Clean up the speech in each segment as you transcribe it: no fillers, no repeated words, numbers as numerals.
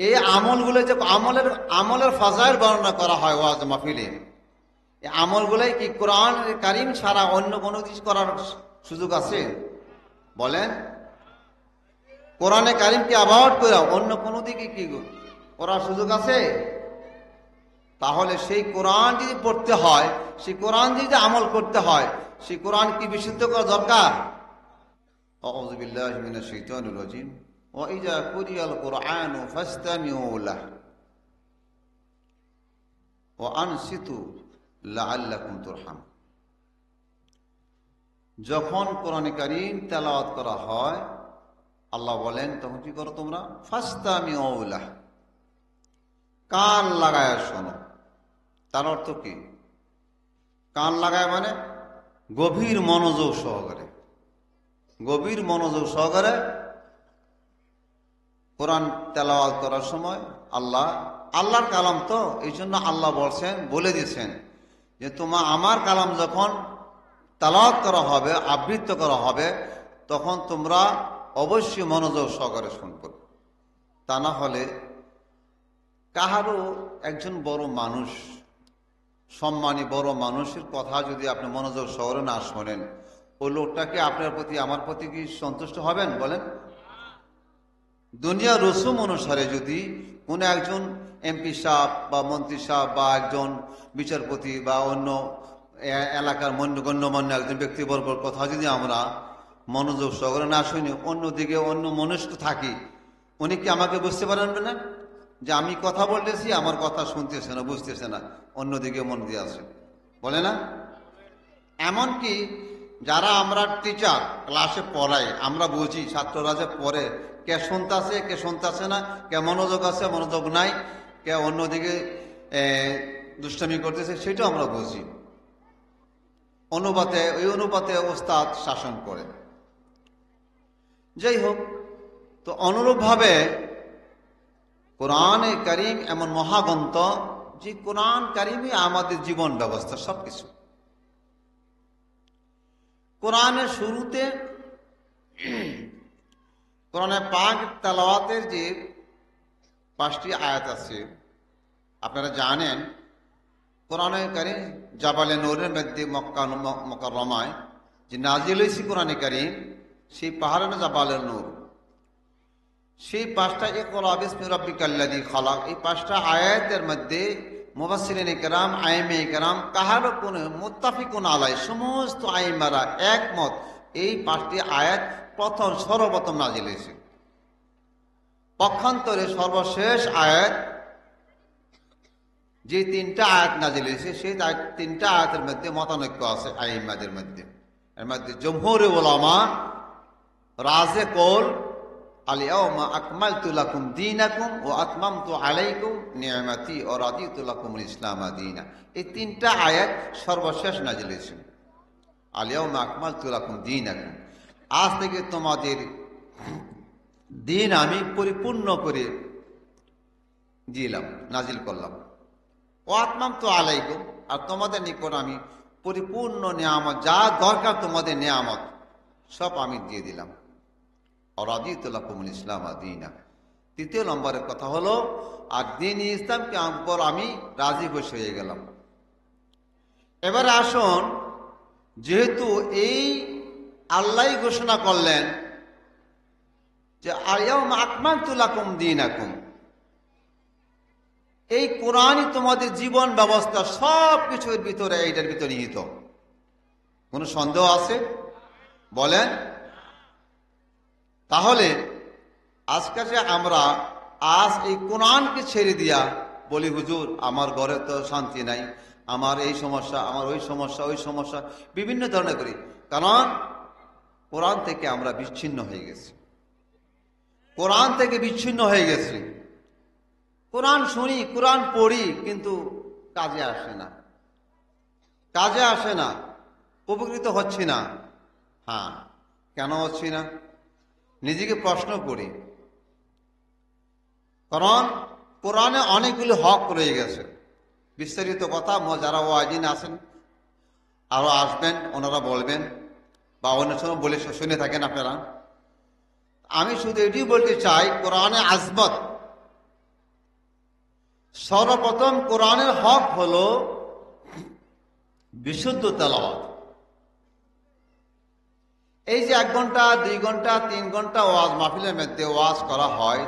এই আমলগুলো যে আমলের ফাজাইল বর্ণনা করা হয় ওয়াজ মাহফিলে, এই আমলগুলাই কি কোরআন কারীম ছাড়া অন্য কোনো কিছু করার সুযোগ আছে? বলেন, কোরআনে কারীমকে অ্যাভয়েড করে অন্য কোনো দিকে কি করার সুযোগ আছে? তাহলে সেই কোরআন যদি পড়তে হয়, সেই কোরআন যদি আমল করতে হয়, সেই কোরআন কি বিশুদ্ধ করা দরকার? আউযু বিল্লাহি মিনাশ শাইতানির রাজিম। ওয়া ইযা কুরিয়াল কুরআনু ফাসতামিউ লাহু ওয়া আনসিতু লাআল্লাকুম তুরহামুন। যখন কোরআনে কারীম তেলাওয়াত করা হয়, আল্লাহ বলেন তখন কি করো তোমরা? ফাসতামিউ লাহু, কান লাগায় শোনো। তার অর্থ কি? কান লাগায় মানে গভীর মনোযোগ সহকারে, গভীর মনোযোগ সহকারে কোরআন তেলাওয়াত করার সময় আল্লাহর কালাম তো, এই জন্য আল্লাহ বলে দিয়েছেন যে আমার কালাম যখন তেলাওয়াত করা হবে, আবৃত্তি করা হবে, তখন তোমরা অবশ্যই মনোযোগ সহকারে শুনবে। তা না হলে কাহারও একজন বড় মানুষ, সম্মানী বড় মানুষের কথা যদি আপনি মনোযোগ সহকারে না শোনেন, ওই লোকটাকে আপনার প্রতি আমার প্রতি কি সন্তুষ্ট হবেন? বলেন, দুনিয়া রসুম অনুসারে যদি কোনো একজন এমপি সাহেব বা মন্ত্রী সাহেব বা একজন বিচারপতি বা অন্য এলাকার গণ্যমান্য একজন ব্যক্তিবর্গর কথা যদি আমরা মনোযোগ সহকারে না শুনি, অন্যদিকে অন্য মনস্ক থাকি, উনি কি আমাকে বুঝতে পারবেন না যে আমি কথা বলতেছি, আমার কথা শুনতেছে না, বুঝতেছে না, অন্যদিকে মন দিয়ে আছে? বলে না? এমনকি যারা আমরা টিচার ক্লাসে পড়াই, আমরা বুঝি ছাত্ররা যে পড়ে কে শুনতেছে কে শুনতেছে না, কে মনোযোগ আছে মনোযোগ নাই, কে অন্যদিকে দুষ্টামি করতেছে, সেটাও আমরা বুঝি। ওই অনুপাতে ওস্তাদ শাসন করে। যাই হোক, তো অনুরূপভাবে কোরআনে কারীম এমন মহাগ্রন্থ যে কোরআন কারীমই আমাদের জীবন ব্যবস্থা, সবকিছু। কোরআনের শুরুতে কোরআনে পাক তেলাওয়াতের যে 5টি আয়াত আছে, আপনারা জানেন কোরআনে কারীম জাবালে নূরের মধ্যে মক্কা মুকাররমায় যে নাজিল হয়েছে কোরআনে কারীম, সেই পাহাড়ে জাবালে নূর, সেই 5টা ইকরা বিসমি রাব্বিকাল্লাযী খালাক, এই 5টা আয়াতের মধ্যে মুফাসসিরিনে কেরাম, আইমে কেরাম কাহারও কোনো মুত্তাফিকুন আলাই, সমস্ত আইমারা একমত এই 5টি আয়াত সর্বপ্রথম নাজিল হয়েছে। পক্ষান্তরে সর্বশেষ আয়াত যে 3টা আয়াত নাজিল হয়েছে, সেই 3টা আয়াতের মধ্যে মতানৈক্য আছে আইমাদের মধ্যে। এর মধ্যে জমহুরে উলামা রাজে কৌল আল-ইয়াওমা আকমালতু লাকুম দীনাকুম ওয়া আতমামতু আলাইকুম নি'মাতি ওয়া রাদিতু লাকুমুল ইসলাম দীনা, এই 3টা আয়াত সর্বশেষ নাজিল হয়েছে। আল-ইয়াওমা আকমালতু লাকুম দীনাকুম, আজ থেকে তোমাদের দিন আমি পরিপূর্ণ করে দিলাম, নাজিল করলাম। ওয়া আতমামতু আলাইকুম, আর তোমাদের নিকট আমি পরিপূর্ণ নিয়ামত, যা দরকার তোমাদের নিয়ামত সব আমি দিয়ে দিলাম। রাদিতু লাকুমুল ইসলাম দীনা, 3য় নম্বরের কথা হলো আর দিন ইসলামকে উপর আমি রাজি খুশি হয়ে গেলাম। এবারে আসুন, যেহেতু এই আল্লাহ ঘোষণা করলেন যে আল-ইয়াওমা আকমালতু লাকুম দীনাকুম, এই কোরআনই তোমাদের জীবন ব্যবস্থা, সব কিছুর ভিতরে এইটার ভিতরে নিহিত। কোনো সন্দেহ আছে? বলেন। তাহলে আজকে যে আমরা এই কোরআনকে ছেড়ে দিয়া বলি, হুজুর আমার ঘরে তো শান্তি নাই, আমার এই সমস্যা, আমার ওই সমস্যা, বিভিন্ন ধরনের করি, কারণ কোরআন থেকে আমরা বিচ্ছিন্ন হয়ে গেছি, কোরআন থেকে বিচ্ছিন্ন হয়ে গেছি। কোরআন শুনি, কোরআন পড়ি, কিন্তু কাজে আসে না, উপকৃত হচ্ছি না। হ্যাঁ, কেন হচ্ছি না? নিজেকে প্রশ্ন করি। কারণ কোরআনে অনেকগুলি হক রয়ে গেছে, বিস্তারিত কথা যারা ওয়াজিন আছেন আরো আসবেন, ওনারা বলবেন, বা অন্য সময় বলে শুনে থাকেন আপনারা। আমি শুধু এটি বলতে চাই, কোরআনে আজমত, সর্বপ্রথম কোরআনের হক হলো বিশুদ্ধ তেলাওয়াত। এই যে 1 ঘন্টা 2 ঘন্টা 3 ঘন্টা ওয়াজ মাহফিলের মধ্যে ওয়াজ করা হয়,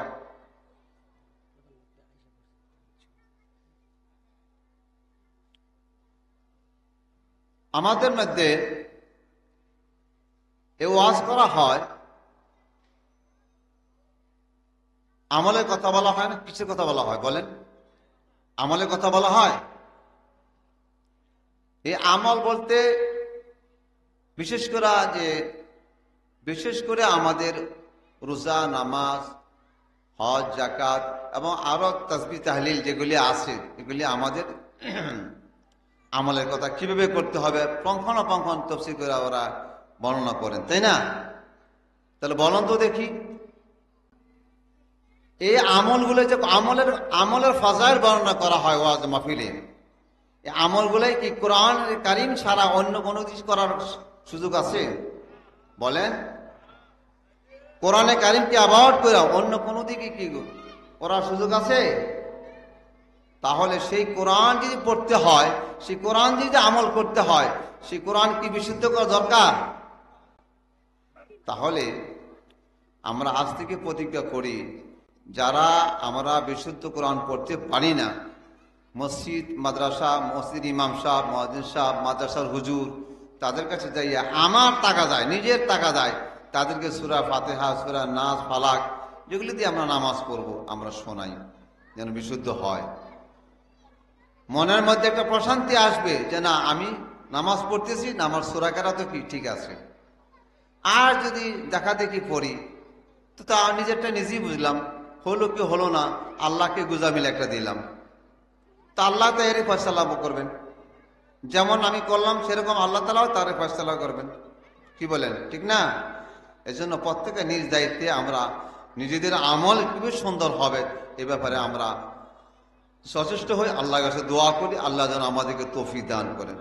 আমাদের মধ্যে এ ওয়াজ করা হয়, আমলের কথা বলা হয় না, কিসের কথা বলা হয় বলেন? আমলের কথা বলা হয়। এই আমল বলতে বিশেষ করে আমাদের রোজা, নামাজ, হজ, যাকাত এবং আরো তাসবিহ তাহলিল যেগুলি আছে, এগুলি আমাদের আমলের কথা কিভাবে করতে হবে পুঙ্খানুপুঙ্খ তাফসীর করে ওরা বর্ণনা করেন, তাই না? তাহলে বলুন তো দেখি, এই আমলগুলো যে আমলের ফাজাইল বর্ণনা করা হয় ওয়াজ মাহফিলে, এই আমলগুলাই কি কোরআন কারীম ছাড়া অন্য কোনো কিছু করার সুযোগ আছে বলেন? কোরআনে কারীমকে অ্যাভয়েড করে অন্য কোনো দিকে কি করার সুযোগ আছে? তাহলে সেই কোরআন যদি পড়তে হয়, সেই কোরআন যদি আমল করতে হয়, সেই কোরআন কি বিশুদ্ধ করা দরকার? তাহলে আমরা আজ থেকে প্রতিজ্ঞা করি, যারা আমরা বিশুদ্ধ কোরআন পড়তে পারি না, মসজিদ মাদ্রাসা, মসজিদ ইমাম সাহেব, মুয়াজ্জিন সাহেব, মাদ্রাসার হুজুর, তাদের কাছে যাইয়া আমার টাকা যায়, নিজের টাকা যায়, তাদেরকে সূরা ফাতিহা, সূরা নাস, ফালাক যেগুলি দিয়ে আমরা নামাজ পড়ব আমরা শোনাই, যেন বিশুদ্ধ হয়। মনের মধ্যে একটা প্রশান্তি আসবে যে না, আমি নামাজ পড়তেছি, আমার সূরা কেরা তো কি ঠিক আছে। আর যদি দেখা দেখি পড়ি তো তা নিজেরটা নিজেই বুঝলাম, হলো কি হলো না, আল্লাহকে গুজামিল একটা দিলাম, তা আল্লাহ তো এরই ফয়সালা করবেন। যেমন আমি করলাম সেরকম আল্লাহ তাআলাও তার ফয়সালা করবেন, কি বলেন? ঠিক না? এজন্য প্রত্যেকে নিজ দায়িত্বে আমরা নিজেদের আমল কিভাবে সুন্দর হবে এ ব্যাপারে আমরা সচেষ্ট হই, আল্লাহর কাছে দোয়া করি, আল্লাহ যেন আমাদেরকে তৌফিক দান করেন।